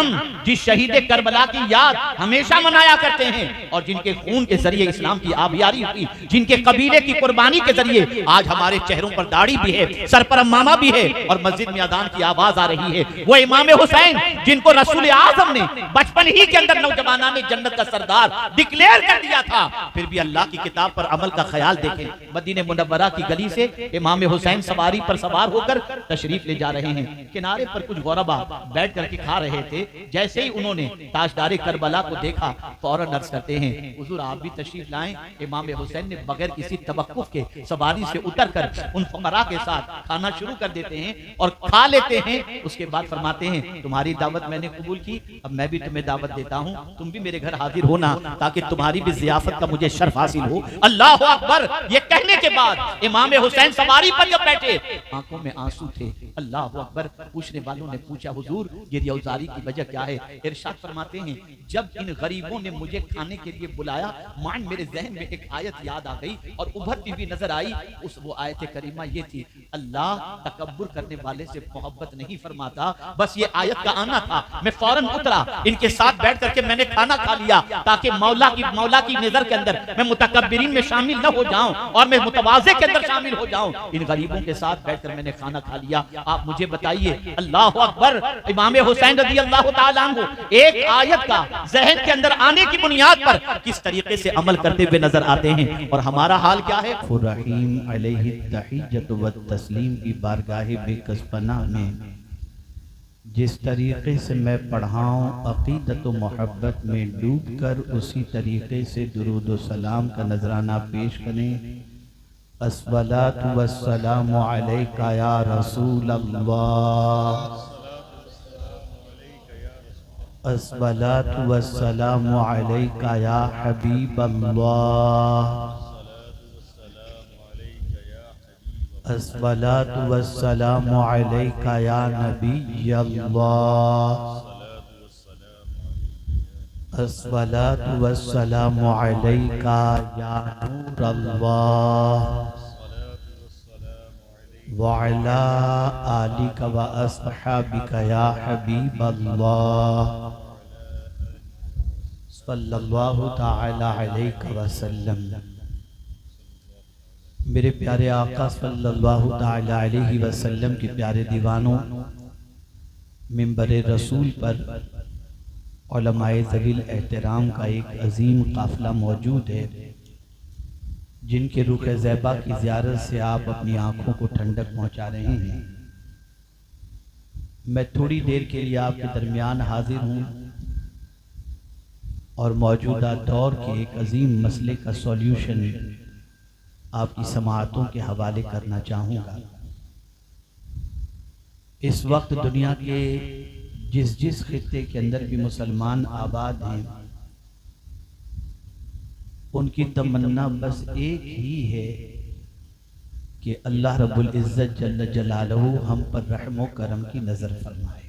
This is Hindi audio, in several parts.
हम जिस शहीद करबला की याद हमेशा मनाया करते हैं और जिनके खून के जरिए इस्लाम की आबियारी हुई, जिनके कबीले की कुर्बानी के जरिए आज हमारे चेहरों पर दाढ़ी भी है, सर पर अम्मामा भी है और मस्जिद में अजान की आवाज आ रही है, वो इमाम हुसैन जिनको रसूल आजम ने बचपन ही के अंदर नौजवाना ने जन्नत का सरदार डिक्लेयर कर दिया था, फिर भी अल्लाह की किताब पर अमल का ख्याल देखें। मदीने मुनव्वरा की गली से इमाम हुसैन सवारी पर सवार होकर तशरीफ ले जा रहे हैं। किनारे पर कुछ गौरबा बैठ करके खा रहे थे। जैसे ही उन्होंने ताजदार करबला को देखा फौरन अर्ज करते हैं, हुजूर आप भी तशरीफ लाएं। इमाम हुसैन ने बगैर किसी तवक्कुफ के सवारी से उतरकर उन फकरा के साथ खाना शुरू कर देते हैं और खा लेते हैं। उसके बाद फरमाते हैं, तुम्हारी दावत मैंने कबूल की, अब मैं भी तुम्हें दावत देता हूं, तुम भी मेरे घर हाजिर होना ताकि तुम्हारी भी जियाफत का मुझे शर्फ हासिल हो। अल्लाह अकबर। ये कहने के बाद इमाम हुसैन सवारी पर जब बैठे आंखों में आंसू थे। अल्लाह अकबर। पूछने वालों ने पूछा, हुजूर ये रियाउजारी की वजह क्या है? इरशाद फरमाते हैं, जब इन गरीबों ने मुझे खाने के लिए बुलाया, मान मेरे जहन में एक आयत याद आ गई और उभरती हुई नजर आई। उस वो आयत करीमा ये थी, अल्लाह तकब्बुर करने वाले से मोहब्बत नहीं फरमाता। बस ये आयत का आना था। मैं फौरन उतरा, इनके साथ बैठ करके मैंने खाना खा लिया ताकि मौला की नजर के अंदर मैं मुतकब्बिरीन में शामिल न हो जाऊं और मैं मुतवाज़े के अंदर शामिल हो जाऊं। इन गरीबों के साथ बैठकर मैंने खाना खा लिया। आप मुझे बताइए, अल्लाह अकबर। इमाम हुसैन रज़ी अल्लाह तआला अन्हु एक आयत का जहन के अंदर आने की बुनियाद पर किस तरीके से अमल करते हुए नजर आते हैं और हमारा हाल क्या है? रहीम अलैहि तहिय्यतु व तस्लीम की बारगाह बेकसपना में जिस तरीके से मैं पढ़ाऊँ, अक़ीदत व मोहब्बत में डूब कर उसी तरीके से दुरूद व सलाम का नजराना पेश करें। अस्सलातु वस्सलामु अलैका या रसूल अल्लाह, अस्सलातु वस्सलामु अलैका या हबीब अल्लाह, अस्सलातु वस्सलामु अलैका या नबी अल्लाह, अस्सलातु वस्सलामु अलैका या नूर अल्लाह, व अला आलिका व अस्हाबिका या हबीब अल्लाह, सल्लल्लाहु तआला अलैहि वसल्लम। मेरे प्यारे आका सल्लल्लाहु तआला अलैहि वसल्लम के प्यारे दीवानों, मिंबर रसूल पर उलमाए ज़वील एहतराम का एक अजीम काफ़िला मौजूद है, जिनके रुख ज़ैबा की ज़ियारत से आप अपनी आँखों को ठंडक पहुँचा रहे हैं। मैं थोड़ी देर के लिए आपके दरमियान हाजिर हूँ और मौजूदा दौर के एक अजीम मसले का सॉल्यूशन आपकी समाअतों के हवाले करना चाहूँगा। इस वक्त दुनिया के जिस खित्ते के अंदर भी मुसलमान आबाद हैं, उनकी तमन्ना बस एक ही है कि अल्लाह रब्बुल इज़्ज़त जल्ल जलालहू हम पर रहम व करम की नज़र फरमाए।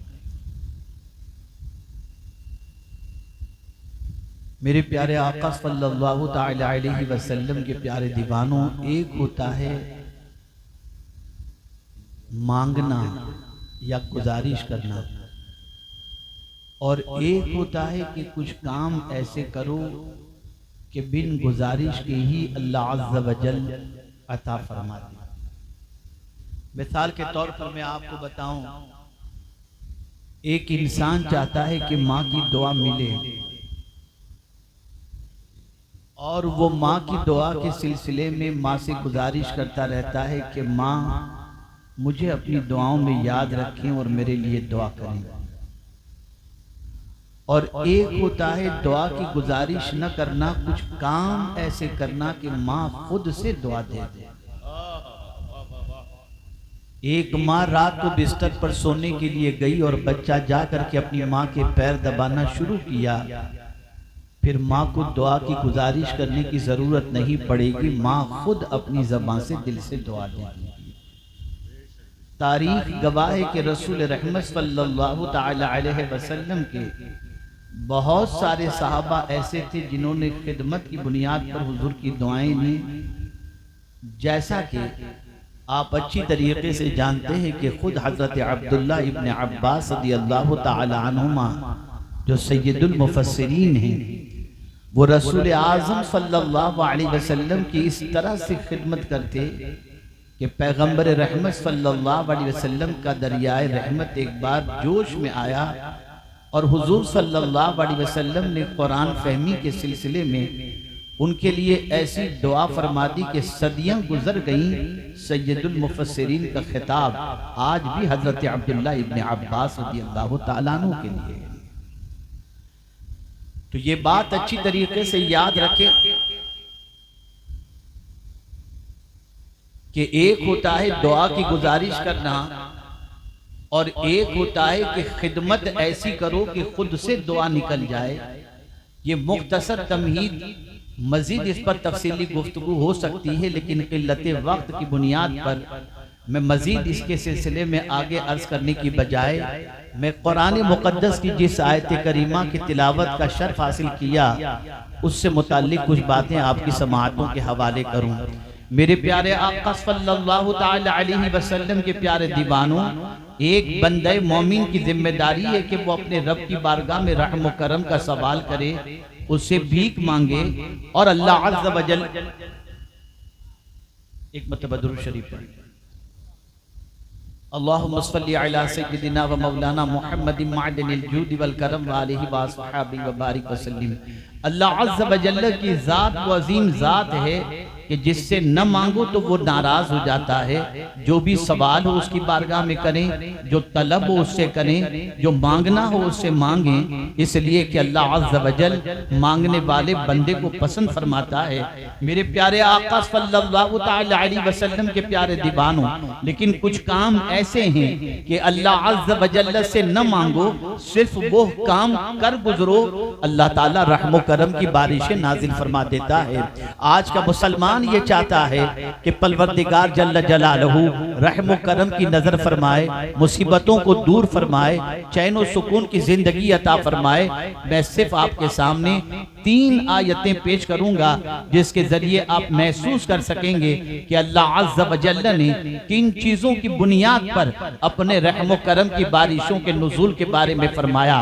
मेरे प्यारे आका सल्लल्लाहु तआला अलैहि वसल्लम के प्यारे दीवानों, एक होता है मांगना या गुजारिश करना और एक होता है कि कुछ काम ऐसे करो कि बिन गुजारिश के ही अल्लाह अज़्ज़ व जल अता फरमा दे। मिसाल के तौर पर मैं आपको बताऊं, एक इंसान चाहता है कि माँ की दुआ मिले और वो माँ की दुआ के सिलसिले में माँ से गुजारिश करता रहता है कि माँ मुझे अपनी दुआओं में याद रखें और मेरे लिए दुआ करें। और एक होता है दुआ की गुजारिश न करना, कुछ काम ऐसे करना कि माँ खुद से दुआ दे दे। एक माँ रात को बिस्तर पर सोने के लिए गई और बच्चा जा करके अपनी माँ के पैर दबाना शुरू किया। फिर माँ को दुआ की गुजारिश करने की जरूरत नहीं पड़ेगी, माँ खुद अपनी ज़बान से दिल से दुआ देगी। तारीख गवाह है कि रसूल रहमत सल्लल्लाहु तआला अलैहि वसल्लम के बहुत सारे सहाबा ऐसे थे जिन्होंने खिदमत की बुनियाद पर हुजूर की दुआएं ली। जैसा कि आप अच्छी तरीके से जानते हैं कि खुद हज़रत अब्दुल्ला इब्न अब्बास रज़ियल्लाहु ताला अन्हुमा जो सैयदुल मुफस्सिरीन हैं, वो रसूल आज़म सल्लल्लाहु अलैहि वसल्लम की इस तरह से खिदमत करते कि पैगंबर रहमत सल्लल्लाहु अलैहि वसल्लम का दरियाए रहमत एक बार जोश में आया और हुजूर सल्लल्लाहु अलैहि वसल्लम ने कुरान फहमी के सिलसिले में उनके लिए ऐसी दुआ फरमा दी कि सदियां गुजर गईं। सैयदुल मुफस्सिरीन का खिताब आज भी हजरत अब्दुल्ला इब्न अब्बास रज़ियल्लाहु ताला अन्हु के लिए है। तो ये बात अच्छी तरीके से याद रखें कि एक होता है दुआ की गुजारिश करना और एक होता है कि खिदमत ऐसी करो कि खुद से दुआ निकल जाए। ये मुख्तसर तमहीद, मजीद इस पर तफसीली गुफ्तगू हो सकती है, लेकिन क़िल्लत वक्त की बुनियाद पर मैं मजीद इसके सिलसिले में आगे अर्ज करने की बजाय मैं कुरान मुक़द्दस की जिस आयत करीमा की तिलावत का शर्फ हासिल किया उससे मुताल्लिक कुछ बातें आपकी समाअतों के हवाले करूँ। मेरे प्यारे आका सल्लल्लाहु ताला अलैहि वसल्लम के प्यारे दीवानों, एक बंदे मोमिन की जिम्मेदारी है कि वो अपने रब की बारगाह में रहम व करम का सवाल करे, उससे भीख मांगे और अल्लाह अज़्ज़ व जल एक मरतबा दुरूद शरीफ पढ़े। अल्लाहुम्मा सल्लि अला सय्यिदिना व मौलाना मुहम्मदिन मअदनिल जूद वल करम व आलिहि व अस्हाबी व बारिक व सल्लिम। अल्लाह अज़्ज़ व जल्ल की ज़ात वो अजीम ज़ात है कि जिससे न मांगो तो वो नाराज हो जाता है। जो भी सवाल हो उसकी बारगाह में करें, जो तलब हो उससे करें, जो मांगना हो उससे मांगें, इसलिए कि अल्लाह अज़्ज़ व जल मांगने वाले बंदे को पसंद फरमाता है। मेरे प्यारे आका सल्लल्लाहु ताला अलैहि वसल्लम के प्यारे दीवानों, लेकिन कुछ काम ऐसे हैं कि अल्लाह अज़्ज़ व जल से न मांगो, सिर्फ वो काम कर गुजरो, अल्लाह ताला रहम करम की बारिशें नाजिल फरमा देता है। आज का मुसलमान ये चाहता है कि परवरदिगार जल्ल जलालहू रहम करम की नजर फरमाए, मुसीबतों को दूर फरमाए, चैन और सुकून की जिंदगी अता फरमाए। मैं सिर्फ आपके सामने 3 आयतें पेश करूंगा जिसके जरिए आप महसूस कर सकेंगे कि अल्लाह अज़्ज़ व जल्ल ने किन चीजों की बुनियाद पर अपने रहम करम की बारिशों के नुज़ूल के बारे में फरमाया।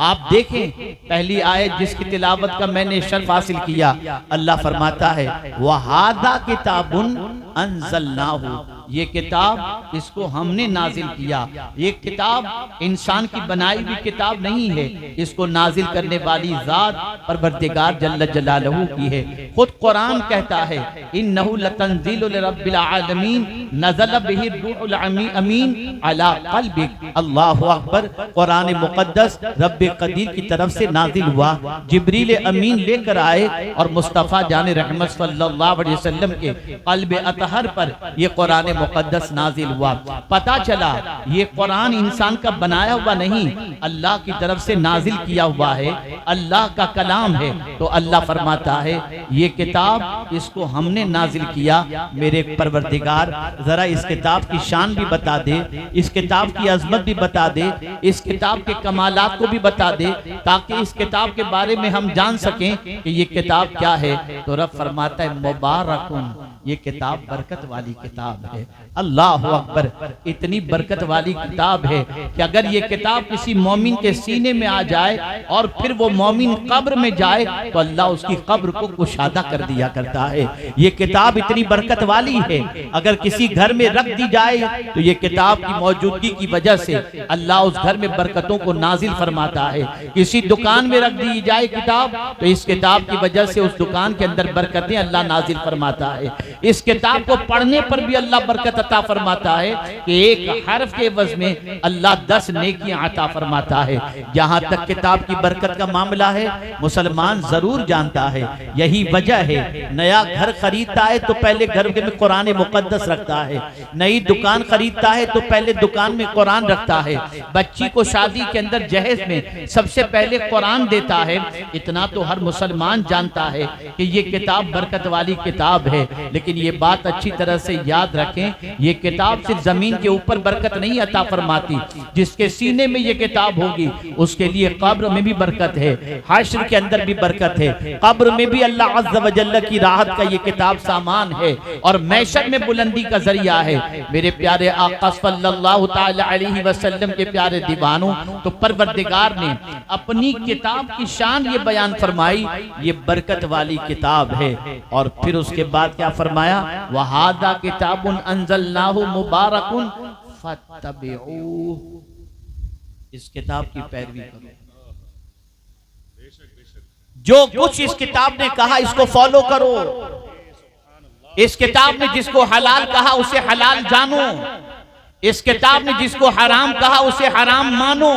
आप देखें, पहली आयत जिसकी तिलावत का मैंने शर्फ हासिल किया, अल्लाह फरमाता है वहादा किताबुन अंज़लनाहु, ये किताब इसको हमने नाजिल किया। ये किताब इंसान की बनाई हुई किताब नहीं है, इसको नाजिल करने वाली ज़ात परवरदिगार जल्ल जलालहू की है। खुद कुरान कहता है इन्नहु लतंज़ीलु लिरब्बिल आलमीन नज़ल बिही रूहुल अमीन अला क़ल्बिक। अल्लाहु अकबर। कुरान मुक़द्दस रब्बे क़दीर की तरफ से नाजिल हुआ, जिब्रील अमीन लेकर आए और मुस्तफ़ा जाने रहमत सल्लल्लाहु अलैहि वसल्लम के क़ल्ब अतहर पर ये कुरान मुक़द्दस नाजिल हुआ। पता चला ये कुरान इंसान का बनाया हुआ नहीं, अल्लाह की तरफ से नाजिल किया हुआ है, अल्लाह का कलाम है। तो अल्लाह फरमाता है ये किताब इसको हमने नाजिल किया। मेरे परवरदिगार जरा इस किताब की शान भी बता दे, इस किताब की अजमत भी बता दे, इस किताब के कमालात को भी बता दे, ताकि इस किताब के बारे में हम जान सकें कि ये किताब क्या है। तो रब फरमाता है मुबारकुन, ये किताब बरकत वाली किताब है। अल्लाह अकबर। इतनी बरकत वाली किताब है कि अगर ये किताब किसी मोमिन के सीने में आ जाए और फिर वो मोमिन कब्र में जाए तो अल्लाह उसकी कब्र को कुशादा कर दिया करता है। ये किताब इतनी बरकत वाली है, अगर किसी घर में रख दी जाए तो ये किताब की मौजूदगी की वजह से अल्लाह उस घर में बरकतों को नाजिल फरमाता है। किसी दुकान में रख दी जाए किताब तो इस किताब की वजह से उस दुकान के अंदर बरकतें अल्लाह नाजिल फरमाता है। इस किताब को पढ़ने पर भी अल्लाह बरकत अता फरमाता है कि एक हर्फ के एवज में अल्लाह 10 नेकियां अता फरमाता है। जहां तक किताब की बरकत का मामला है, मुसलमान जरूर जानता है। यही वजह है नया घर खरीदता है तो पहले घर में कुरान मुक़द्दस रखता है, नई दुकान खरीदता है तो पहले दुकान में कुरान रखता है, बच्ची को शादी के अंदर जहेज में सबसे पहले कुरान देता है। इतना तो हर मुसलमान जानता है कि ये किताब बरकत वाली किताब है। लेकिन लेकिन ये बात अच्छी तरह से याद रखें, ये किताब सिर्फ जमीन के ऊपर बरकत नहीं अता फरमाती, जिसके सीने में ये किताब होगी उसके लिए कब्र में भी बरकत है, हश्र के अंदर भी बरकत है, कब्र में भी अल्लाह अज़्ज़ व जल्ल की राहत का ये किताब सामान है और मैशर में बुलंदी का जरिया है। मेरे प्यारे आका सल्लल्लाहु तआला अलैहि वसल्लम के प्यारे दीवानों, तो परवरदिगार ने अपनी किताब की शान ये बयान फरमाई, ये बरकत वाली किताब है। और फिर उसके बाद क्या फरमाया, वहादा किताबुन अंज़लनाहु मुबारकुन फत्तबिऊहु, इस किताब की पैरवी करो, जो कुछ इस किताब ने कहा इसको फॉलो करो, इस किताब ने जिसको हलाल कहा उसे हलाल जानो, इस किताब ने जिसको हराम कहा उसे हराम मानो।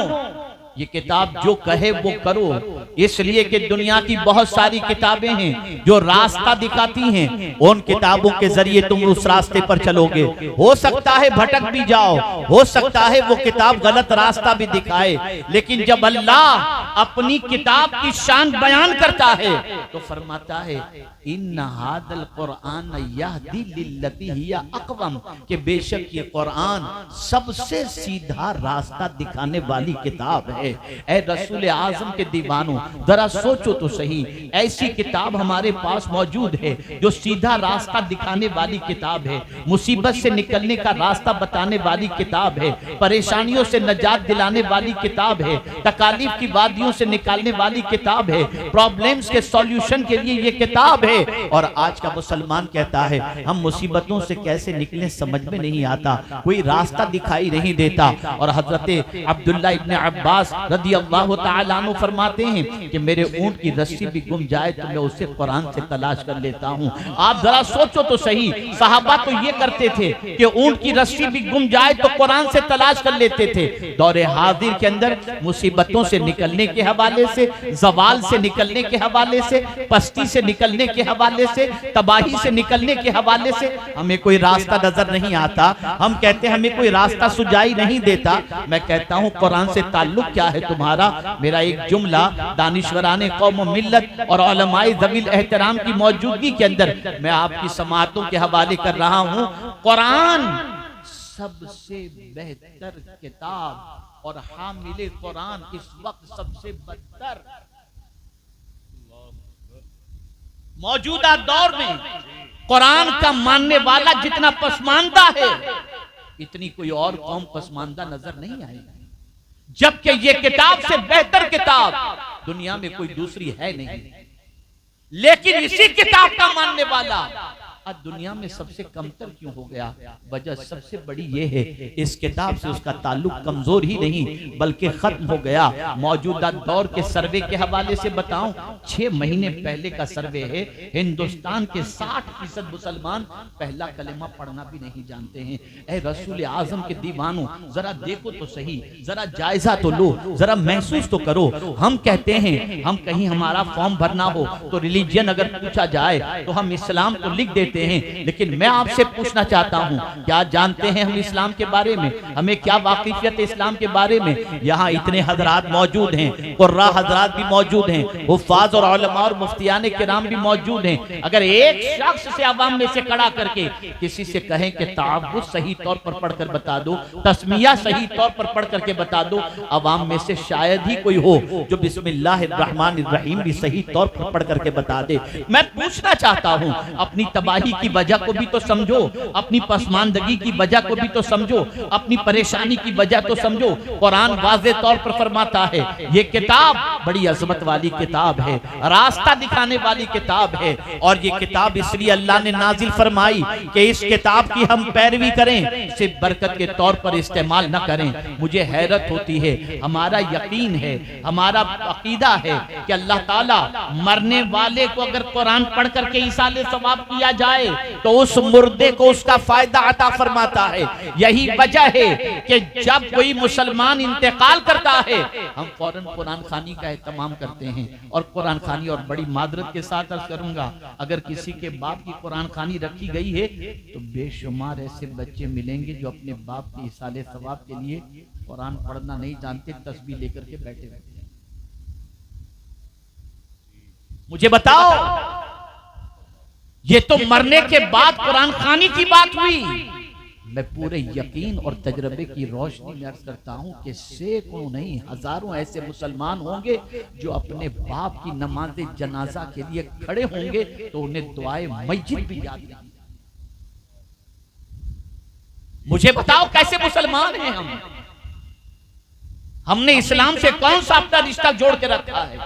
ये किताब जो कहे वो करो, इसलिए कि दुनिया की बहुत सारी किताबें हैं जो रास्ता दिखाती हैं, उन किताबों के जरिए तुम उस रास्ते पर चलोगे। हो सकता है भटक भी जाओ, हो सकता है वो किताब गलत रास्ता भी दिखाए, लेकिन जब अल्लाह अपनी किताब की शान बयान करता है तो फरमाता है इन्ना हादल कुरआन यहदी लिल्लती हिया अक़वम, कि बेशक ये कुरआन सबसे सीधा रास्ता दिखाने वाली किताब है। ऐ रसूल आज़म के दीवानों, जरा सोचो तो सही, ऐसी किताब हमारे पास मौजूद है जो सीधा रास्ता दिखाने वाली किताब है, मुसीबत से निकलने का रास्ता बताने वाली किताब है, परेशानियों से नजात दिलाने वाली किताब है, तकालीफ की वादियों से निकालने वाली किताब है, प्रॉब्लम्स के सॉल्यूशन के लिए ये किताब है। और आज का मुसलमान कहता है हम मुसीबतों से कैसे निकलें समझ में नहीं आता, कोई रास्ता दिखाई नहीं देता। और हजरत अब्दुल्ला इब्ने अब्बास रदियल्लाहु ताला अन्हु फरमाते हैं कि मेरे ऊंट की रस्सी भी गुम जाए तो मैं उसे कुरान से तलाश कर लेता हूं। आप जरा सोचो तो सही, सहाबा तो ये करते थे कि ऊंट की रस्सी भी गुम जाए तो कुरान से तलाश कर लेते थे। दौरे हाजिर के अंदर मुसीबतों से निकलने के हवाले से, जवाल से निकलने के हवाले से, पस्ती से निकलने के हवाले से, तबाही से निकलने के हवाले से हमें कोई रास्ता नजर नहीं आता। हम कहते हैं हमें कोई रास्ता सुझाई नहीं देता। मैं कहता हूं कुरान से ताल्लुक क्या है तुम्हारा? मेरा एक जुमला दानिश्वराने कौम मिल्लत और उलमाए ज़वील एहतराम की मौजूदगी के अंदर मैं आपकी समाअतों के हवाले कर रहा हूं। कुरान सबसे बेहतर किताब और हामिले कुरान इस वक्त सबसे बदतर। मौजूदा दौर में कुरान का मानने वाला जितना पसमानदा है, इतनी कोई और कौम पसमानदा नजर नहीं आएगी, जबकि ये किताब से बेहतर किताब दुनिया में कोई दूसरी है नहीं। लेकिन इसी किताब का मानने वाला आज दुनिया में सबसे कमतर क्यों हो गया? वजह सबसे बड़ी ये है, इस किताब से उसका ताल्लुक कमजोर ही नहीं बल्कि खत्म हो गया। मौजूदा दौर के सर्वे के हवाले से बताऊं, 6 महीने पहले का सर्वे है, हिंदुस्तान के 60% मुसलमान पहला कलेमा पढ़ना भी नहीं जानते हैं। ऐ रसूल आजम के दीवानों, जरा देखो तो सही, जरा जायजा तो लो, जरा महसूस तो करो। हम कहते हैं हम कहीं हमारा फॉर्म भरना हो तो रिलीजियन अगर पूछा जाए तो हम इस्लाम को लिख देते हैं, लेकिन मैं आपसे पूछना चाहता हूं, क्या जानते हैं हम इस्लाम के बारे में? हमें क्या वाकिफियत है इस्लाम के बारे में? यहाँ इतने हजरात मौजूद हैं, कुर्रा हजरात भी मौजूद हैं, हुफ्फाज और उलमा और मुफ्तियान किराम भी मौजूद हैं। अगर एक शख्स से अवाम में से खड़ा करके किसी से कहें कि तावुज़ सही तौर पर पढ़कर बता दो, तस्मिया सही तौर पर पढ़ करके बता दो, अवाम में से शायद ही कोई हो जो बिस्मिल्लाहिर्रहमानिर्रहीम भी सही तौर पर पढ़ करके बता दे। मैं पूछना चाहता हूं, अपनी तबाही की वजह को भी तो समझो, अपनी पसमानदगी की वजह को भी तो समझो, अपनी परेशानी की वजह तो समझो। कुरान वाज़े तौर पर फरमाता है ये किताब बड़ी अजमत वाली किताब है, रास्ता दिखाने वाली किताब है। और ये किताब इसलिए अल्लाह ने नाजिल फरमाई कि इस किताब की हम पैरवी करें, सिर्फ बरकत के तौर पर इस्तेमाल न करें। मुझे हैरत होती है, हमारा यकीन है, हमारा अकीदा है कि अल्लाह ताला मरने वाले को अगर कुरान पढ़ करके इसाले सवाब किया जाए तो उस मुर्दे को उसका फायदा अता फरमाता है। यही वजह है कि जब कोई मुसलमान इंतकाल करता है हम फौरन कुरान खानी का एहतमाम करते हैं। और कुरान खानी, और बड़ी मादरत के साथ अर्ज करूंगा, अगर किसी के बाप की कुरान खानी रखी गई है तो बेशुमार ऐसे बच्चे मिलेंगे जो अपने बाप के इसाले सवाब के लिए कुरान पढ़ना नहीं जानते, तस्बीह लेकर के बैठे रहते हैं। मुझे बताओ ये तो मरने के बाद कुरान खानी की बात हुई। मैं पूरे यकीन और तजर्बे की रोशनी में अर्ज करता हूं कि सैकड़ों नहीं हजारों ऐसे मुसलमान होंगे जो अपने बाप की नमाज जनाजा के लिए खड़े होंगे तो उन्हें दुआए मस्जिद भी याद नहीं। मुझे बताओ कैसे मुसलमान हैं हम? हमने इस्लाम से कौन सा अपना रिश्ता जोड़ के रखा है?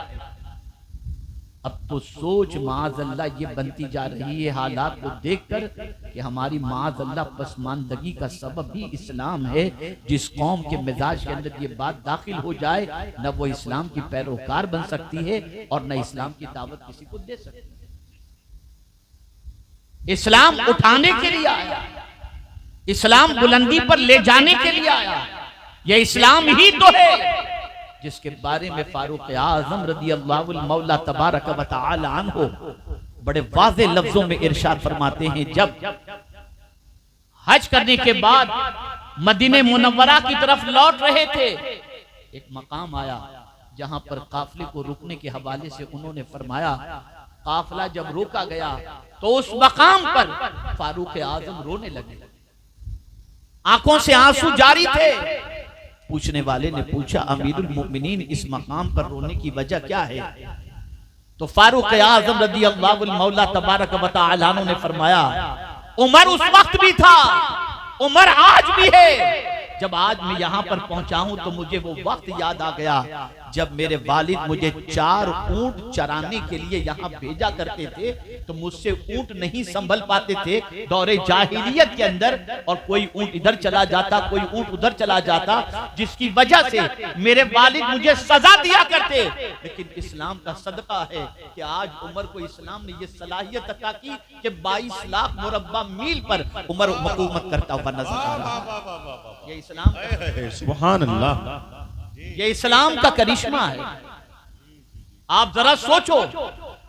अब तो सोच माज़अल्लाह ये बनती जा रही है हालात को देखकर कि हमारी माज़अल्लाह पसमानदगी का सबब भी इस्लाम है। जिस कौम के मिजाज के अंदर ये बात दाखिल हो जाए न वो इस्लाम की पैरोकार बन सकती है और न इस्लाम की दावत किसी को दे सकती है। इस्लाम उठाने के लिए आया, इस्लाम बुलंदी पर ले जाने के लिए आया। यह इस्लाम ही तो है जिसके बारे में फारूक आजम रदी अल्लाह मौला तबारक व तआला अन्हु बड़े वाज़ेह लफ्जों में इरशाद फरमाते हैं, जब हज करने के बाद मदीने मुनव्वरा की तरफ लौट रहे थे, एक मकाम आया जहां पर काफिले को रुकने के हवाले से उन्होंने फरमाया, काफिला जब रोका गया तो उस मकाम पर फारूक आजम रोने लगे, आंखों से आंसू जारी थे। पूछने वाले ने पूछा, अमीरुल मोमिनीन इस मकाम पर रोने की वजह क्या है? तो फारूक आजम रदी अल्लाह मौला तबारक व तआला ने फरमाया, उमर उस वक्त भी था, उमर आज भी है। जब आज मैं यहाँ पर पहुंचा हूं तो मुझे वो वक्त याद आ गया जब मेरे वालिद मुझे 4 ऊंट चराने के लिए यहाँ भेजा करते थे, तो मुझसे ऊंट नहीं संभल पाते थे दौरे जाहिलियत के अंदर, और कोई ऊंट इधर चला जाता, कोई ऊंट उधर चला जाता, जिसकी वजह से मेरे वालिद मुझे सजा दिया करते। लेकिन इस्लाम का सदका है कि आज उमर को इस्लाम ने ये सलाहियत अता की कि 22 लाख मुरब्बा मील पर उमर हुकूमत करता हुआ नजर आ रहा है। ये इस्लाम का, सुभान अल्लाह, ये इस्लाम का करिश्मा है। आप जरा सोचो,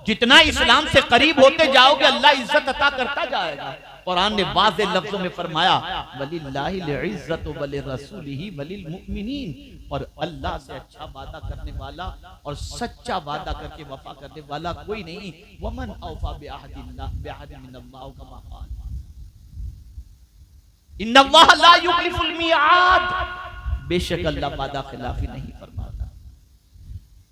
जितना इस्लाम से करीब होते जाओगे अल्लाह इज्जत अता करता जाएगा। कुरान ने वाज़ेह लफ्जों में फरमाया, वलिल्लाहिल इज्जतु वलिर्रसूलिही वलिलमुमिनीन, और अल्लाह से अच्छा वादा करने वाला और सच्चा वादा करके वफा करने वाला कोई नहीं। वमन औफा बिअहदिल्लाह बिअहदि मिनल्लाह कमा क़ाल इन्नल्लाह ला युखलिफुल मिआद, बेशक अल्लाह वादा खिलाफी नहीं फरमाता।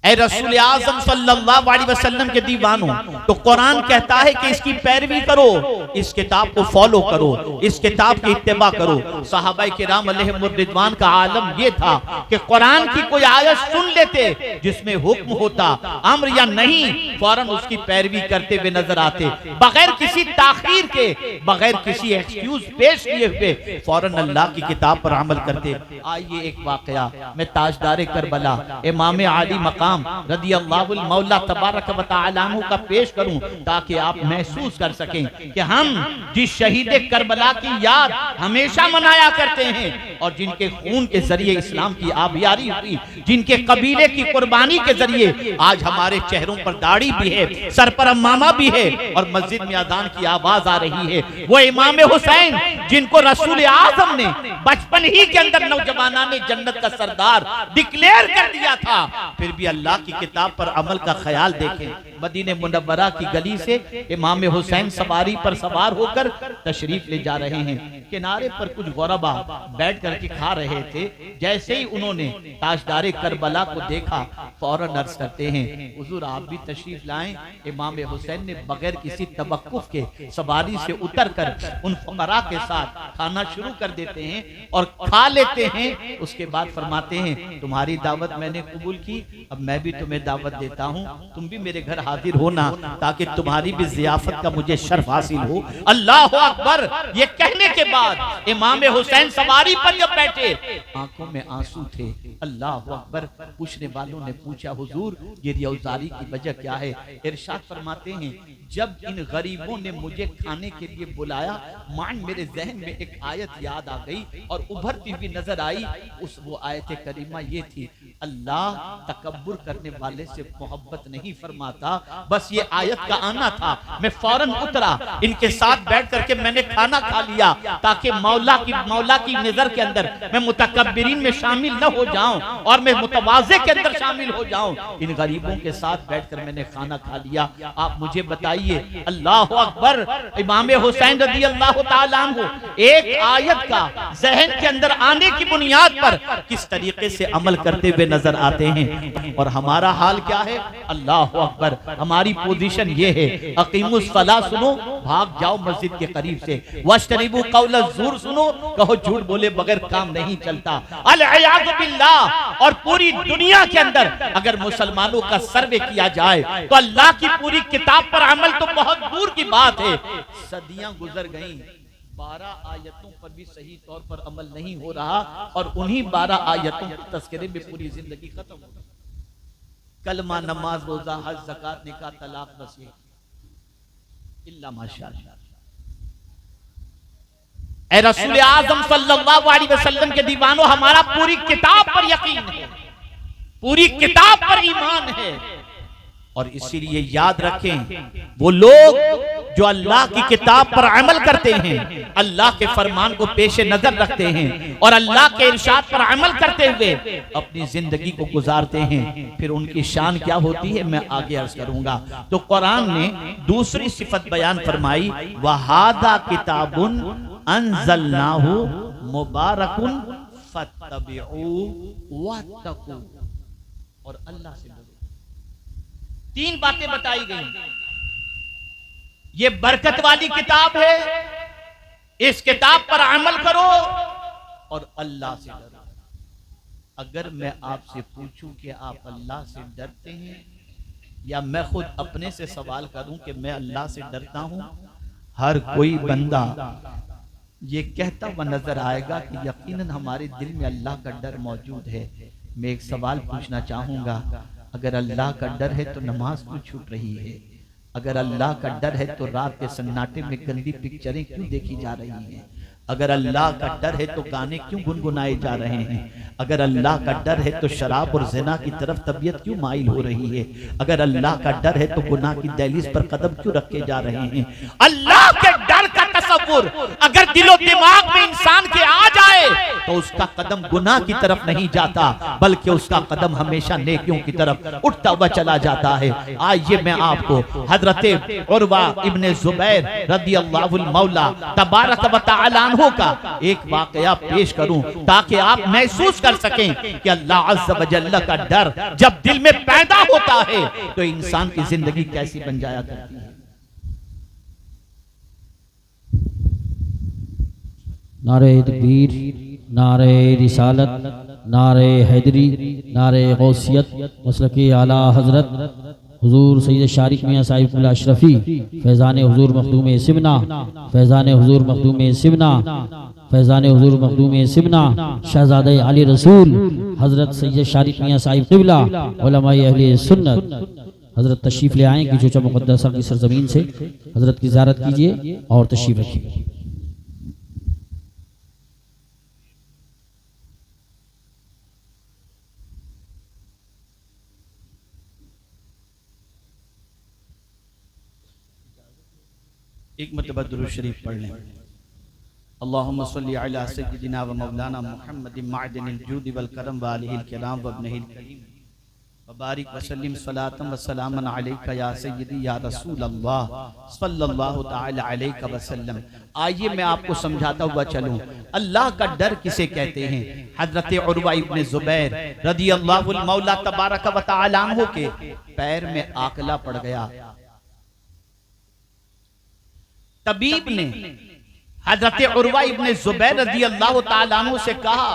ऐ रसूल आज़म सल्लल्लाहु अलैहि वसल्लम के दीवानों, तो कुरान कहता है कि इसकी पैरवी करो, इस किताब को फॉलो करो, इस किताब की इत्तिबा करो। सहाबाए किराम अलैहिमुर रिदवान का आलम ये था कि कुरान की कोई आयत सुन लेते जिसमें हुक्म होता, अम्र या नहीं, फौरन उसकी पैरवी करते हुए नजर आते, बगैर किसी ताखीर के, बगैर किसी एक्सक्यूज पेश किए हुए फौरन अल्लाह की किताब पर अमल करते। आइए एक वाकया मैं ताजदार करबला इमाम आली मकाम रदी अल्लाहुल मौला तबारक व तआला अन्हु का पेश करूं ताकि आप महसूस कर सकें कि हम जिस शहीद करबला की याद हमेशा मनाया करते हैं और जिनके खून के जरिए इस्लाम की आबियारी हुई, जिनके कबीले की कुर्बानी के जरिए आज हमारे चेहरों पर दाढ़ी भी है, सर पर अम्मामा भी है और मस्जिद में अजान की आवाज आ रही है, वो इमाम हुसैन जिनको रसूल आजम ने बचपन ही के अंदर नौजवाना ने जन्नत का सरदार डिक्लेयर कर दिया था, फिर भी अल्लाह की किताब पर अमल का ख्याल देखें। मदीने मुनव्वरा की गली से इमाम हुसैन सवारी पर सवार होकर तशरीफ ले जा रहे हैं। किनारे पर कुछ गौरबा बैठ करके खा रहे थे। जैसे ही उन्होंने ताजदारे करबला को देखा फौरन अर्ज करते हैं, हुजूर आप भी तशरीफ लाएं। इमाम हुसैन ने बगैर किसी तवक्कुफ के सवारी से उतरकर उन फकरा के साथ खाना शुरू कर देते हैं और खा लेते हैं। उसके बाद फरमाते हैं, तुम्हारी दावत मैंने कबूल की, अब मैं भी तुम्हें दावत देता हूँ, तुम भी मेरे घर हाजिर होना ताकि तुम्हारी भी जियाफत का मुझे शर्फ हासिल हो। अल्लाह अकबर। ये कहने के बाद इमाम हुसैन सवारी पर जब बैठे आंखों में आंसू थे। अल्लाह अकबर। पूछने वालों ने पूछा, हुजूर ये रियाउजारी की वजह क्या है? इरशाद फरमाते हैं, जब इन गरीबों ने मुझे खाने के लिए बुलाया, मान मेरे जहन में एक आयत याद आ गई और उभरती हुई नजर आई। उस वो आयत करीमा ये थी, अल्लाह तकब्बुर करने वाले से मोहब्बत नहीं फरमाता। बस ये आयत का आना था, मैं फौरन उतरा, इनके साथ बैठ करके मैंने खाना खा लिया ताकि मौला की नजर के अंदर मैं मुतकब्बिरीन में शामिल न हो जाऊं और मैं मुतवाज़े के अंदर शामिल हो जाऊं। इन गरीबों के साथ बैठकर मैंने खाना खा लिया। आप मुझे बताइए, अल्लाह अकबर, इमाम हुसैन रज़ी अल्लाह तआला अन्हु एक आयत का ज़हन के अंदर आने की बुनियाद पर किस तरीके से अमल करते हुए नजर आते हैं, और हमारा हाल क्या है? अल्लाह अकबर, हमारी पोजीशन ये है, अकीमुस सला सुनो, भाग जाओ मस्जिद के करीब से, वश्तनिबू कौल ज़ूर सुनो, कहो झूठ बोले बगैर काम नहीं चलता, अल-इयाज़ु बिल्लाह। और पूरी दुनिया के अंदर अगर मुसलमानों का सर्वे किया जाए तो अल्लाह की पूरी किताब पर अमल तो बहुत दूर की बात है। सदियां गुजर गईं, 12 आयतों पर भी सही तौर पर अमल नहीं हो रहा, और उन्हीं 12 आयतों के तस्करे में पूरी जिंदगी खत्म हो गई। कलमा, नमाज, रोजा, हज, ज़कात, निकाह, तलाक, बस ये इल्ला माशाअल्लाह। ऐ रसूल आज़म सल्लल्लाहु अलैहि वसल्लम के दीवानों, हमारा पूरी किताब पर यकीन है, पूरी किताब पर ईमान है, और इसीलिए याद रखें, वो लोग जो अल्लाह की किताब पर अमल करते हैं, अल्लाह के फरमान को पेश नजर रखते हैं और अल्लाह के इरशाद पर अमल करते हुए अपनी जिंदगी को गुजारते हैं, फिर उनकी शान क्या होती है मैं आगे अर्ज करूंगा। तो कुरान ने दूसरी सिफत बयान फरमाई, वहादा किताबुन अंज़लनाहु मुबारकुन फत्तबिऊ वत्तकू, और अल्लाह से 3 बातें बताई गई। ये बरकत वाली किताब है, इस किताब पर अमल करो और अल्लाह से डरो। अगर मैं आपसे पूछूं कि आप अल्लाह से डरते हैं, या मैं खुद अपने से सवाल करूं कि मैं अल्लाह से डरता हूं, हर कोई बंदा ये कहता हुआ नजर आएगा कि यकीनन हमारे दिल में अल्लाह का डर मौजूद है। मैं एक सवाल पूछना चाहूंगा, अगर अल्लाह का डर है तो नमाज क्यों छूट रही है? अगर अल्लाह का डर है तो रात के सन्नाटे में गंदी पिक्चरें क्यों देखी जा रही हैं? अगर अल्लाह का डर है तो गाने क्यों गुनगुनाए जा रहे हैं? अगर अल्लाह का डर है तो शराब और ज़िना की तरफ तबीयत क्यों माइल हो रही है? अगर अल्लाह का डर है तो गुनाह की दहलीज पर कदम क्यों रखे जा रहे हैं? अल्लाह के डर का तसव्वुर अगर दिलो दिमाग में इंसान के आ जाए तो उसका कदम गुनाह की तरफ नहीं जाता, बल्कि उसका कदम हमेशा नेकियों की तरफ उठता हुआ चला जाता है। आइए मैं आपको हजरत उर्वा इब्ने ज़ुबैर रज़ियल्लाहु मौला तबारक व तआला अन्हु का एक वाकया पेश करूं, ताकि आप महसूस कर सकें कि अल्लाह अज़्ज़ व जल्ल का डर जब दिल में पैदा होता है तो इंसान की जिंदगी कैसी बन जाया करती है। नारे तकबीर, नारे रिसालत, नारे हैदरी, नारे गौसियत, मसलके आला हजरत हुजूर सैयद शारिक मियां साहिब अशरफी, फैज़ान हुजूर मखदूम सिमना, फैज़ान हुजूर मखदूम सिमना, फैज़ान हुजूर मखदूम सिमना, शहज़ादे अली रसूल हजरत सैयद शारिक मियां साहिब क़िबला, उलमाए अहले सुन्नत हजरत तशरीफ़ ले आएँ कि चोचा मुक़द्दसा की सरज़मीन से हजरत की ज़ियारत कीजिए और तशरीफ़ रखिए। एक मरतबा दुरूद शरीफ पढ़ लें। अल्लाहुम्मा सल्ली अला सय्यिदिना व मौलाना मुहम्मदिन माअदिनिल जूदि वल करम व आलिहिल किराम व इब्निहिल करीम व बारिक व सल्लिम सलातन व सलामन अलैका या सय्यिदी या रसूल अल्लाह सल्लल्लाहु तआला अलैहि वसल्लम। आइए मैं आपको समझाता हुआ चलूं, अल्लाह का डर किसे कहते हैं। हजरत उर्वा इब्ने ज़ुबैर रज़ियल्लाहु मौला तबारक व तआला अन्हु के पैर में आकला पड़ गया। तबीब ने हजरत उर्वा इब्ने ज़ुबैर रज़ियल्लाहु तआला अन्हु से कहा,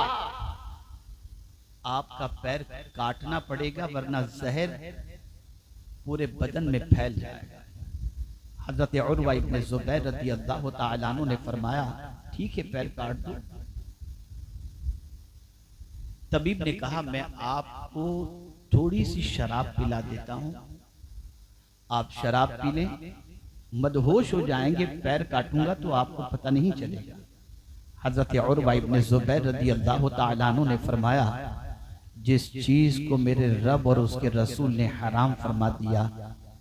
आपका पैर काटना पड़ेगा वरना जहर पूरे बदन में फैल जाएगा। हजरत उर्वा इब्ने ज़ुबैर रज़ियल्लाहु तआला अन्हु ने फरमाया, ठीक है पैर काट दो। तबीब ने कहा, मैं आपको थोड़ी सी शराब पिला देता हूं, आप शराब पी लें, मदहोश हो जाएंगे, पैर काटूंगा तो आपको पता नहीं चलेगा। हजरत उर्वा इब्ने ज़ुबैर रज़ियल्लाहु तआला अन्हु ने फरमाया, जिस चीज को मेरे रब और उसके रसूल ने हराम फरमा दिया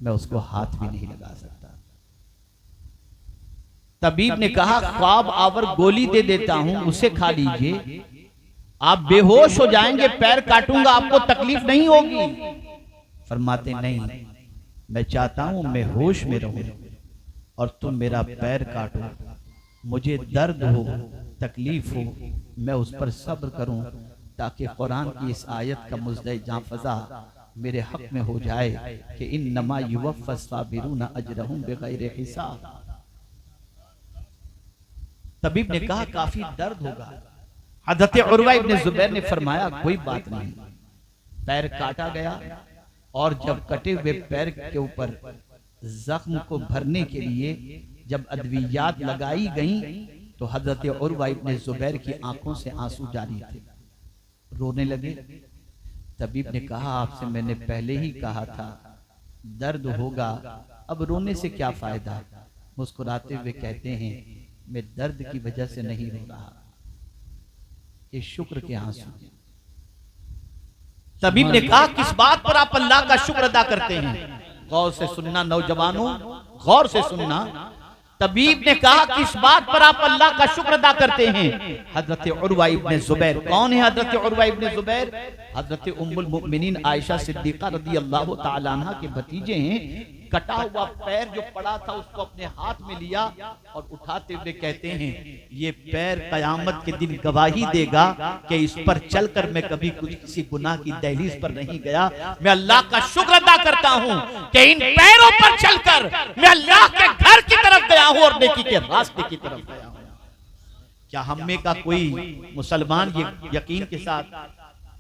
मैं उसको हाथ भी नहीं लगा सकता। तबीब ने कहा ख्वाब आवर गोली दे देता हूं, उसे खा लीजिए, आप बेहोश हो जाएंगे, पैर काटूंगा आपको तकलीफ नहीं होगी। फरमाते नहीं, मैं चाहता हूं मैं होश में रहूं और तुम मेरा पैर काटो, मुझे दर्द हो, तकलीफ हो, मैं उस पर सब्र करूं ताकि कुरान की इस आयत का मुज़्दे जाफ़ज़ा मेरे हक में हो जाए कि इन्नमा युवफ़्फ़स साबिरून अजरहुम बिग़ैरि हिसाब। तबीब ने कहा काफी दर्द होगा। हज़रत उर्वा इब्न ज़ुबैर ने फरमाया कोई बात नहीं। पैर काटा गया और जब कटे हुए पैर के ऊपर जख्म को भरने के लिए जब अद्वियात लगाई गई तो हज़रत उर्वा इब्न ज़ुबैर की आंखों से आंसू जारी थे, रोने लगे। तबीब ने कहा आपसे मैंने पहले ही कहा था दर्द होगा, अब रोने से क्या फायदा। मुस्कुराते हुए कहते हैं मैं दर्द की वजह से नहीं रो रहा, ये शुक्र के आंसू हैं। तबीब ने कहा किस बात पर आप अल्लाह का शुक्र अदा करते हैं? गौर से सुनना नौजवानों, गौर से सुनना। तबीब ने कहा किस बात पर आप अल्लाह का शुक्र अदा करते हैं? हजरत उर्वा इब्न ज़ुबैर। कौन है हजरत उर्वा इब्न ज़ुबैर? हजरत उम्मुल मुमिनीन आयशा सिद्दीक़ा रज़ियल्लाहु ताला अन्हा के भतीजे हैं। कटा हुआ पैर जो पड़ा था उसको अपने हाथ में लिया और उठाते हुए कहते हैं ये पैर कयामत के दिन गवाही देगा कि इस पर चलकर मैं कभी कुछ किसी गुनाह की दहलीज पर नहीं गया। मैं अल्लाह का शुक्र अदा करता हूं कि इन पैरों पर चलकर मैं अल्लाह के घर की तरफ गया हूं और नेकी के रास्ते की तरफ गया हूं। क्या हम में का कोई मुसलमान ये यकीन के साथ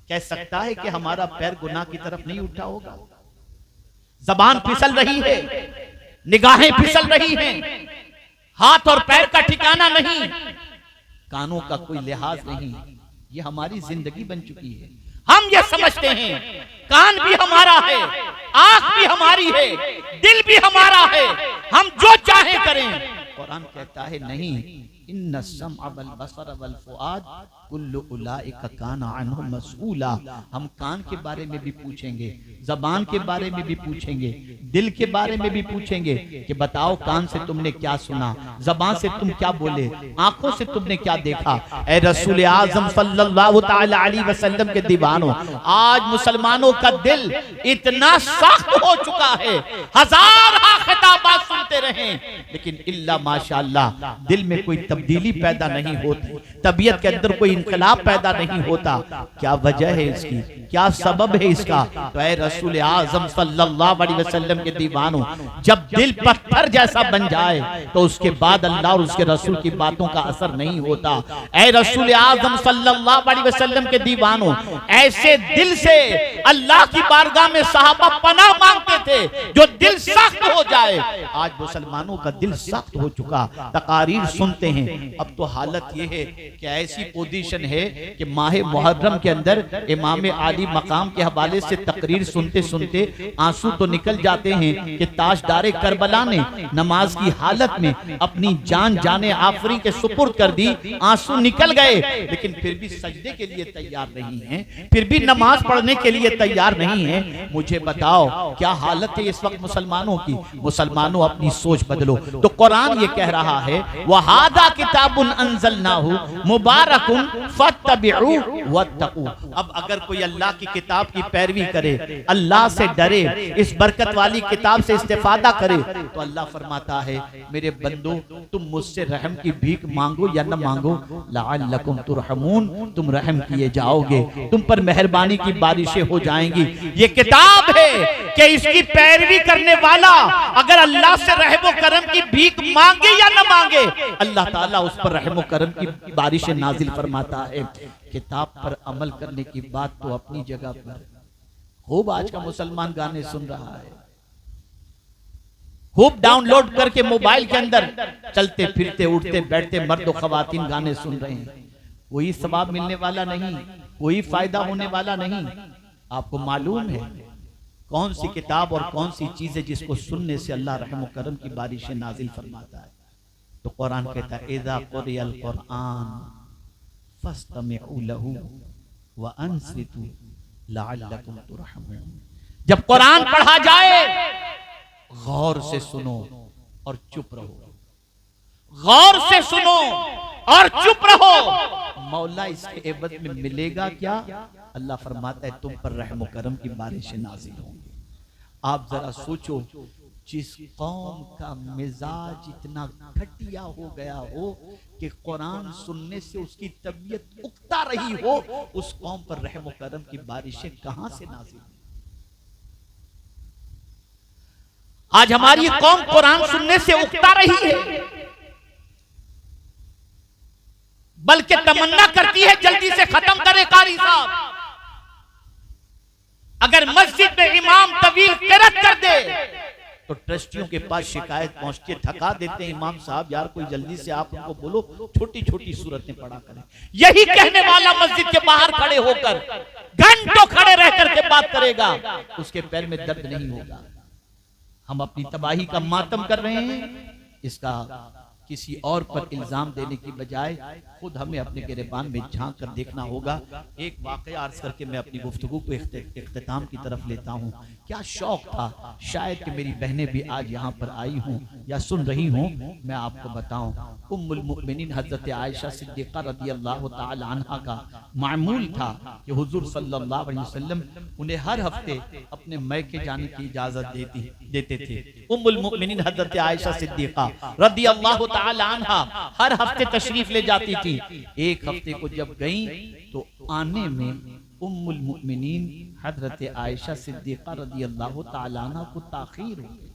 कह सकता है कि हमारा पैर गुनाह की तरफ नहीं उठा होगा? जबान फिसल रही है, निगाहें फिसल रही हैं, हाथ और पैर का ठिकाना नहीं, कानों का कोई लिहाज नहीं। ये हमारी जिंदगी बन चुकी है। हम ये समझते हैं कान भी हमारा है, आंख भी हमारी है, दिल भी हमारा है, हम जो चाहे करें। कुरान कहता है नहीं, इन्ना सम्अ वल बसर वल फुआद कुल्लु उलाइका कान अन्हु मसऊला। हम कान के बारे में भी पूछेंगे, जबान के बारे में भी पूछेंगे, दिल के बारे में भी पूछेंगे कि बताओ कान से तुमने क्या सुना, जबान से तुम क्या बोले, आंखों से तुमने क्या देखा। ए रसूल आजम सल्लल्लाहु ताला अलैहि वसल्लम के दीवानों, आज मुसलमानों का दिल इतना सख्त हो चुका है, हजार खिताबात सुनते रहे लेकिन इल्ला माशाअल्लाह दिल में कोई तब्दीली पैदा नहीं होती, तबीयत के अंदर कोई इंकलाब पैदा नहीं होता। क्या वजह है इसकी, क्या सबब है इसका? तो ऐ रसूल आज़म सल्लल्लाहु अलैहि वसल्लम के दीवानों, जब दिल पत्थर जैसा बन जाए तो उसके बाद अल्लाह और उसके रसूल की बातों का असर नहीं होता। ऐ रसूल आज़म सल्लल्लाहु अलैहि वसल्लम के दीवानों, ऐसे दिल से अल्लाह की बारगाह में सहाबा पनाह मांगते थे जो दिल सख्त हो जाए। आज मुसलमानों का दिल सख्त हो चुका, तकारीर सुनते हैं। अब तो हालत यह है कि ऐसी पोजीशन है कि माह मुहर्रम के अंदर इमाम आली मकाम के हवाले से तकरीर सुनते सुनते आंसू तो निकल जाते हैं कि ताजदारे करबला ने नमाज की हालत में अपनी जान जाने आफरी के सुपुर्द कर दी, आंसू निकल गए लेकिन फिर भी सजदे के लिए तैयार नहीं है, फिर भी नमाज पढ़ने के लिए तैयार नहीं है। मुझे बताओ क्या हालत है इस वक्त मुसलमानों की? मुसलमानों अपनी सोच बदलो। तो कुरान ये कह रहा है वहादा किताबुन अंज़लनाहु मुबारकुन फत्तबिउ वत्तकू। अब अगर कोई अल्लाह की किताब की पैरवी करे, अल्लाह से डरे, इस बरकत वाली किताब से इस्तेफादा करे तो अल्लाह फरमाता है मेरे बंदो तुम मुझसे रहम की भीख मांगो या न मांगो, लअल्लकुम तुरहमून, तुम रहम किए जाओगे, तुम पर मेहरबानी की बारिशें हो जाएंगी। ये किताब है कि इसकी पैरवी करने वाला अगर अल्लाह से रहम करम की भीख मांगे या न मांगे, अल्लाह ताला उस पर रहम करम की बारिशें नाजिल फरमाता है। किताब पर अमल करने की बात तो अपनी जगह पर खूब आज का मुसलमान गाने सुन रहा है, खूब डाउनलोड करके मोबाइल के अंदर चलते फिरते उठते बैठते मर्द और खवातीन गाने सुन रहे हैं। कोई सवाब मिलने वाला नहीं, कोई फायदा होने वाला नहीं। आपको मालूम है कौन सी किताब और कौन सी चीज है जिसको सुनने से अल्लाह रहम करम की बारिशें नाजिल फरमाता है? तो कुरान कहता है इज़ा क़ुरिअल क़ुरआन फस्तमिउ लहू व अंसितू लअल्लकुम तुरहमून। जब कुरान पढ़ा जाए गौर से सुनो और चुप रहो, गौर से सुनो और चुप रहो। मौला इसके एवज में मिलेगा क्या? अल्लाह फरमाता है तुम पर रहम करम की बारिशें नाजिल होंगी। आप जरा सोचो, जिस कौम का मिजाज इतना घटिया हो गया हो कि कुरान सुनने से उसकी तबीयत उकता रही हो, उस कौम पर रहम करम की बारिशें कहां से नाजिल? आज हमारी कौम कुरान सुनने से उकता रही है, बल्कि तमन्ना करती है जल्दी से खत्म करे कारी साहब। अगर मस्जिद में इमाम तवील किरात कर दे तो ट्रस्टियों के पास शिकायत पहुंचती है, थका देते हैं इमाम साहब, यार कोई जल्दी से आप उनको बोलो छोटी छोटी सूरतें पढ़ा करें। यही कहने वाला मस्जिद के बाहर खड़े होकर घंटों खड़े रह करके बात करेगा, उसके पैर में दर्द नहीं होगा। हम अपनी तबाही का मातम कर रहे हैं, इसका किसी और पर इल्जाम देने की बजाय खुद हमें अपने गिरबान में झांक कर देखना होगा। एक वाकया अर्ज करके मैं अपनी गुफ्तगू को इख्तिताम की तरफ लेता हूँ। क्या शौक था, शायद कि मेरी बहनें भी आज यहाँ पर आई हूँ या सुन रही हूँ, मैं आपको बताऊँ। उम्मुल मुमिनीन हजरत आयशा सिद्दीक़ा रज़ियल्लाहु ताला अन्हा का मामूल था कि हुजूर सल्लल्लाहु अलैहि वसल्लम उन्हें हर हफ्ते अपने मैके जाने की इजाजत देते थे। उम्मुल मुमिनीन हजरत आयशा सिद्दीक़ा रज़ियल्लाहु ताला अन्हा हर हफ्ते तशरीफ ले जाती थी। एक हफ्ते को जब गई तो आने में उम्मुल मुमिनीन हजरत आयशा सिद्दीक़ा रज़ियल्लाहु ताला अन्हा को ताखीर हो गई।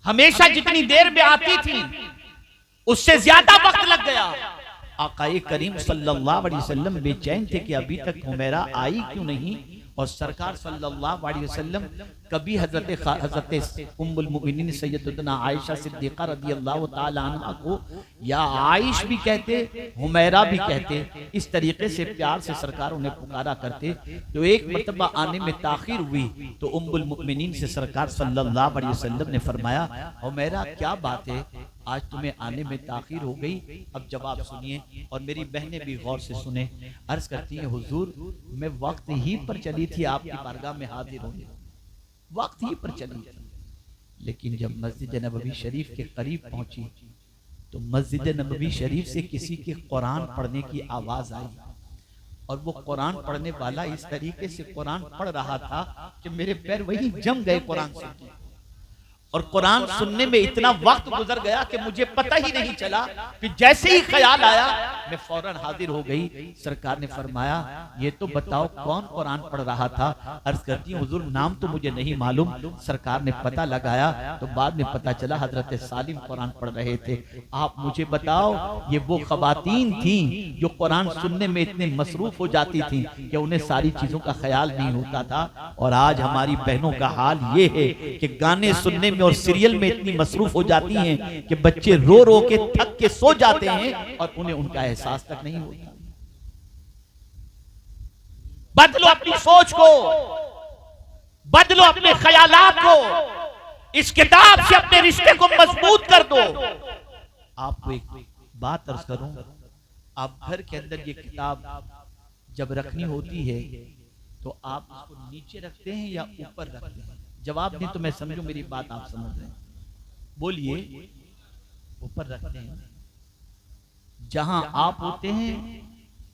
हमेशा जितनी देर में आती थी उससे ज्यादा वक्त लग गया। आकाए करीम सल्लल्लाहु अलैहि वसल्लम बेचैन थे कि अभी तक हुमैरा आई क्यों नहीं, और सरकार सल्लल्लाहु अलैहि वसल्लम कभी हजरत उम्मुल मुमिनीन सैयदतुना आयशा सिद्दीक़ा रज़ियल्लाहु ताला अन्हा को या आयश भी कहते, हुमैरा भी कहते, इस तरीके से प्यार से सरकार उन्हें पुकारा करते। तो एक मर्तबा आने में ताखीर हुई तो उम्मुल मुमिनीन से सरकार सल्लल्लाहु अलैहि वसल्लम ने फरमाया, हुमैरा क्या बात है, आज तुम्हें आने में ताखीर हो गई? अब जवाब सुनिए और मेरी बहनें भी गौर से सुने। अर्ज करती हैं, हुजूर मैं वक्त ही पर चली थी आपकी बारगाह में हाजिर होने, वक्त ही पर चली थी, लेकिन जब मस्जिद नबवी शरीफ के करीब पहुंची तो मस्जिद नबवी शरीफ से किसी के कुरान पढ़ने की आवाज आई, और वो कुरान पढ़ने वाला इस तरीके से कुरान पढ़ रहा था कि मेरे पैर वही जम गए कुरान से। और कुरान सुनने में इतना वक्त गुजर गया कि मुझे पता ही नहीं चला कि जैसे ही ख्याल आया मैं फौरन हाजिर हो गई। सरकार ने फरमाया, ये तो बताओ कौन कुरान पढ़ रहा था? अर्ज करती हूँ, हुजूर नाम तो मुझे नहीं मालूम। सरकार ने पता लगाया तो बाद में पता चला हजरत सालिम कुरान पढ़ रहे थे। आप मुझे बताओ, ये वो खवातीन थी जो कुरान सुनने में इतने मसरूफ हो जाती थी कि उन्हें सारी चीजों का ख्याल नहीं होता था। और आज हमारी बहनों का हाल ये है कि गाने सुनने में और सीरियल में इतनी मसरूफ हो जाती हैं कि बच्चे रो रो के थक के सो जाते हैं और उन्हें उनका एहसास तक नहीं होता। बदलो अपनी सोच को, बदलो अपने ख्यालात को, इस किताब से अपने रिश्ते को मजबूत कर दो। आपको एक बात अर्ज करूं, आप घर के अंदर ये किताब जब रखनी होती है तो आप इसको नीचे रखते हैं या ऊपर रखते हैं? जवाब दें तो मैं समझूं मेरी बात आप समझ रहे हैं। बोलिए। ऊपर रखते हैं। जहां आप होते हैं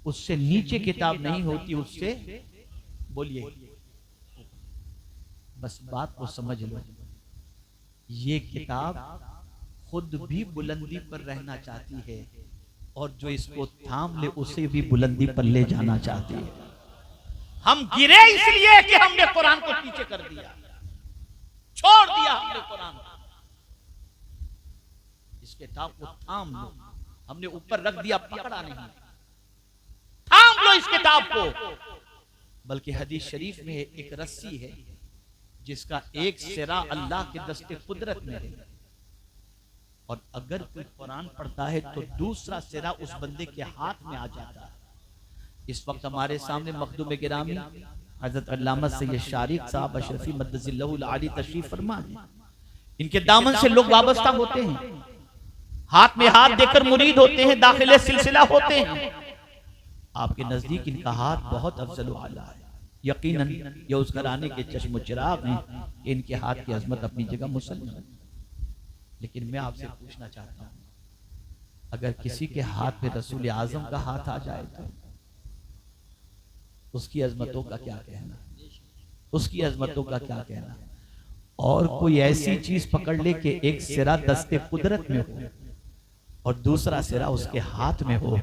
उससे नीचे किताब नहीं होती, उससे बोलिए, बस बात को समझ लो। ये किताब खुद भी बुलंदी पर रहना चाहती है और जो इसको थाम ले उसे भी बुलंदी पर ले जाना चाहती है। हम गिरे इसलिए कि हमने कुरान को पीछे कर दिया, छोड़ दिया हमने कुरान। इस किताब को थाम लो, हमने ऊपर रख दिया, पकड़ा नहीं। थाम लो इस किताब को। बल्कि हदीस शरीफ में एक रस्सी है जिसका एक सिरा अल्लाह के दस्ते कुदरत में है, और अगर कोई कुरान पढ़ता है तो दूसरा सिरा उस बंदे के हाथ में आ जाता है। इस वक्त हमारे सामने मखदूम गिरामी हजरत अल्लामा सैयद शारिक साहब अशरफी मद्दजिल्लहुल आली तशरीफ फरमा है। इनके दामन से लोग वाबस्ता होते हैं, हाथ में हाथ देकर मुरीद होते हैं, दाखिले सिलसिला होते हैं। आपके नजदीक इनका हाथ बहुत अफजल आला है। यकीनन ये उस घराने के चश्म चिराग हैं, इनके हाथ की अजमत अपनी जगह मुसल्लम है। लेकिन मैं आपसे पूछना चाहता हूँ, अगर किसी के हाथ में रसूल आजम का हाथ आ जाए तो उसकी अजमतों का क्या कहना, उसकी अजमतों का क्या कहना। और कोई ऐसी चीज पकड़ ले कि एक सिरा दस्ते कुदरत में हो और दूसरा सिरा उसके हाथ में हो,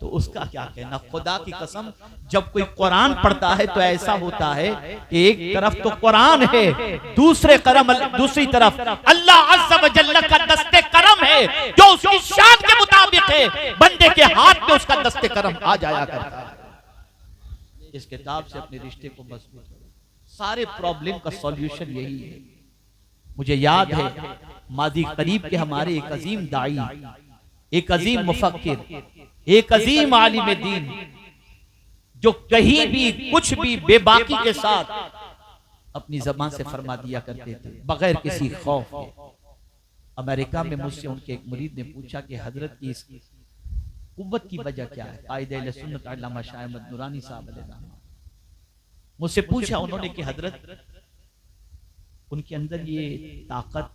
तो उसका क्या कहना। खुदा की कसम, जब कोई कुरान पढ़ता है तो ऐसा होता है कि एक तरफ तो कुरान है, दूसरी तरफ अल्लाह अज़्ज़ व जल्ल का दस्ते करम है जो उसकी शान के मुताबिक है। बंदे के हाथ में उसका दस्ते करम आ जाया करता है। इस किताब से अपने रिश्ते को मजबूत करो। सारे प्रॉब्लम का सॉल्यूशन यही है। मुझे याद है मादी करीब के हमारे एक अजीम दाई, एक अजीम मुफक्किर, एक अजीम आलिम दीन, जो कहीं भी कुछ भी बेबाकी के साथ अपनी जबान से फरमा दिया करते थे बगैर किसी खौफ के। अमेरिका में मुझसे उनके एक मुरीद ने पूछा कि हजरत की इस कुव्वत की वजह क्या है। कायदे अहले सुन्नत अल्लामा शाह अहमद नूरानी साहब अलैहि मुझसे पूछा उन्होंने कि हजरत उनके अंदर ये ताकत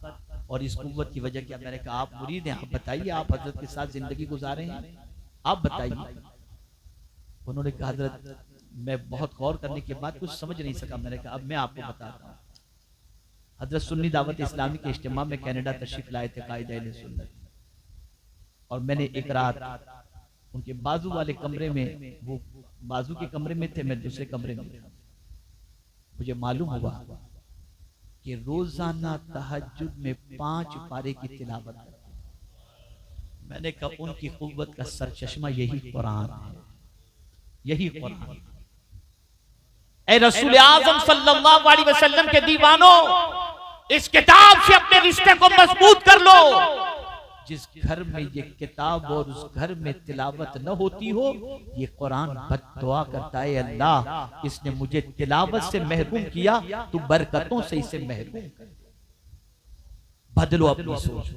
और इस कुव्वत की वजह क्या। मैंने कहा आप मुरीद हैं, आप बताइए, आप हजरत के साथ जिंदगी गुजारे हैं, आप बताइए। उन्होंने कहा हजरत मैं बहुत गौर करने के बाद कुछ समझ नहीं सका। मैंने कहा अब मैं आपको बताता हूँ। हजरत सुन्नी दावत इस्लामी के इज्तिमा में कनाडा तशरीफ लाए थे कायदे अहले सुन्नत, और मैंने एक रात उनके बाजू वाले कमरे में, वो बाजू के कमरे में थे, मैं दूसरे कमरे में था। मुझे मालूम हुआ कि रोजाना तहज्जुद में 5 पारे की तिलावत करते। मैंने कहा उनकी कुव्वत का सरचश्मा यही कुरान है, यही कुरान। ऐ रसूल आज़म सल्लल्लाहु अलैहि वसल्लम के दीवानों, इस किताब से अपने रिश्ते को मजबूत कर लो। जिस घर में ये किताब और उस घर में तिलावत न होती हो, ये कुरान बद्दुआ करता है, अल्लाह इसने मुझे तिलावत से महरूम किया, तू बरकतों से इसे महरूम कर। बदलो अपनी सोच,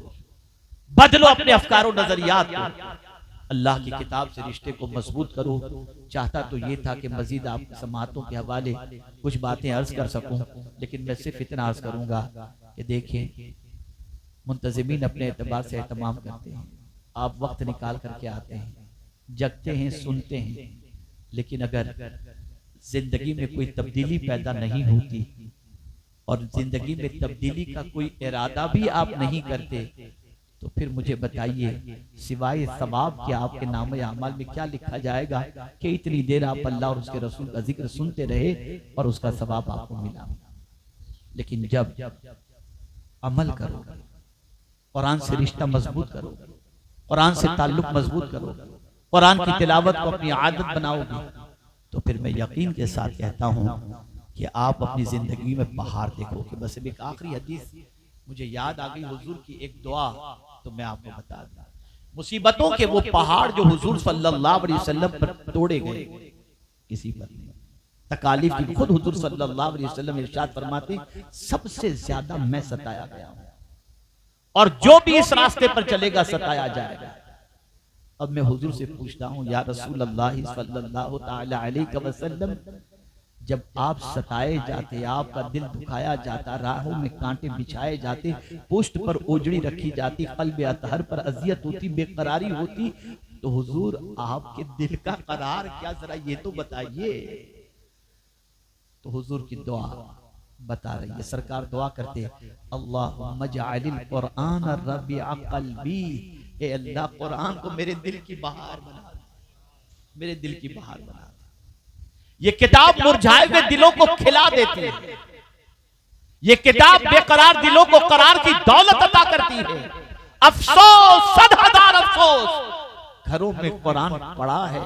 बदलो अपने अफकारों नजरियात को, अल्लाह की किताब से रिश्ते को मजबूत करो। चाहता तो ये था कि मजीद आप समातों के हवाले कुछ बातें अर्ज कर सकूं, लेकिन मैं सिर्फ इतना अर्ज करूंगा कि देखिए मुंतजिमीन अपने एतबार से एहतमाम करते हैं। आप वक्त निकाल करके आते हैं, जगते हैं, सुनते हैं, लेकिन अगर जिंदगी में कोई तब्दीली पैदा नहीं होती और जिंदगी में तब्दीली का कोई इरादा भी आप नहीं करते, तो फिर मुझे बताइए सिवाय सवाब के आपके नाम अमाल में क्या लिखा जाएगा कि इतनी देर आप अल्लाह और उसके रसूल का जिक्र सुनते रहे और उसका सवाब आपको मिला। लेकिन जब अमल करो, कुरान से रिश्ता मजबूत करो, कुरान से ताल्लुक मजबूत करो, कुरान की तिलावत को अपनी आदत बनाओगे, तो फिर मैं यकीन के साथ कहता हूं कि आप अपनी जिंदगी में पहाड़ देखोगे। बस एक आखिरी हदीस मुझे याद आ गई, हुजूर की एक दुआ, तो मैं आपको बता दूं। मुसीबतों के वो पहाड़ जो हुजूर सल्लल्लाहु अलैहि वसल्लम पर तोड़े गए, किसी पर नहीं। तकालीफ की खुद हुजूर सल्लल्लाहु अलैहि वसल्लम इरशाद फरमाते, सबसे ज्यादा मैं सताया गया हूं और जो भी इस रास्ते पर चलेगा सताया जाएगा। अब मैं हुजूर से पूछता हूं, या रसूल अल्लाह सल्लल्लाहु तआला अलैहि वसल्लम, जब आप सताए जाते, आपका दिल दुखाया जाता, राहों में कांटे बिछाए जाते, पुष्ट पर ओजड़ी रखी जाती, कल्ब अतहर पर अजियत होती, बेकरारी होती, तो हुजूर आपके दिल का करार क्या, जरा ये तो बताइए। तो हुजूर की दुआ बता रही है। सरकार दुआ करते, अल्लाहुम्मा जअलिल कुरान रबिअ क़ल्बी, ए अल्लाह कुरान को मेरे दिल की बहार बना, मेरे दिल की बहार बना। ये किताब मुरझाए हुए दिलों को खिला देती है, ये किताब बेकरार दिलों को करार की दौलत अता करती है। अफसोस, 100,000 अफसोस, घरों में कुरान पढ़ा है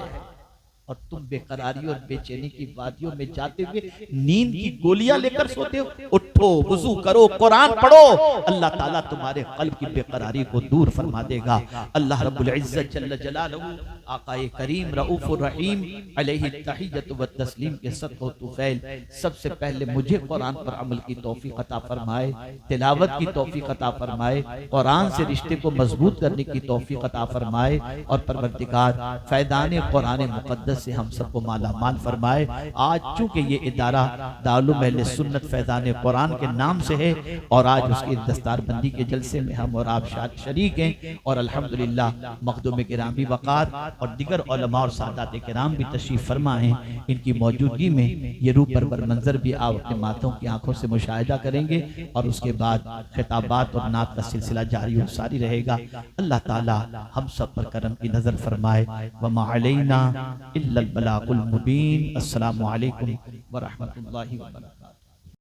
और तुम बेकरारी और बेचैनी की वादियों में जाते हुए नींद की गोलियां लेकर सोते हो। उठो, वुजू करो, कुरान पढ़ो, अल्लाह ताला तुम्हारे कल्ब की बेकरारी को दूर फरमा देगा। अल्लाह रब्बुल इज्जत जल्ल जलालहू आकाए करीम रऊफुर रहीम अलैहि तहियतु व तस्लीम के सदक़ो तुफ़ैल सबसे पहले मुझे कुरान पर अमल की तौफीक अता फरमाए, तिलावत की तौफीक अता फरमाए, कुरान से रिश्ते को मजबूत करने की तौफीक अता फरमाए और परवरदिगार फैदान कुरान मुक़द्दस से हम सबको माला माल फरमाए। आज चूंकि ये इदारा दारुल अहले सुन्नत फैदान कुरान के नाम से है और आज उसकी दस्तारबंदी के जलसे में हम और आप शरीक हैं और अल्हम्दुलिल्लाह मखदूम गिरामी वक़ार और दिगर उलमा और सादात किराम भी तशरीफ़ फरमा हैं। इनकी मौजूदगी में ये रूह पर मंजर भी आप अपने मातों की आंखों से मुशाहिदा करेंगे और उसके बाद खिताबात और नात का सिलसिला जारी और सारी रहेगा। अल्लाह ताला हम सब पर करम की नज़र फरमाए। वमा अलैना इल्लल बलागुल मुबीन। अस्सलामु अलैकुम व रहमतुल्लाहि व बरकातुहू।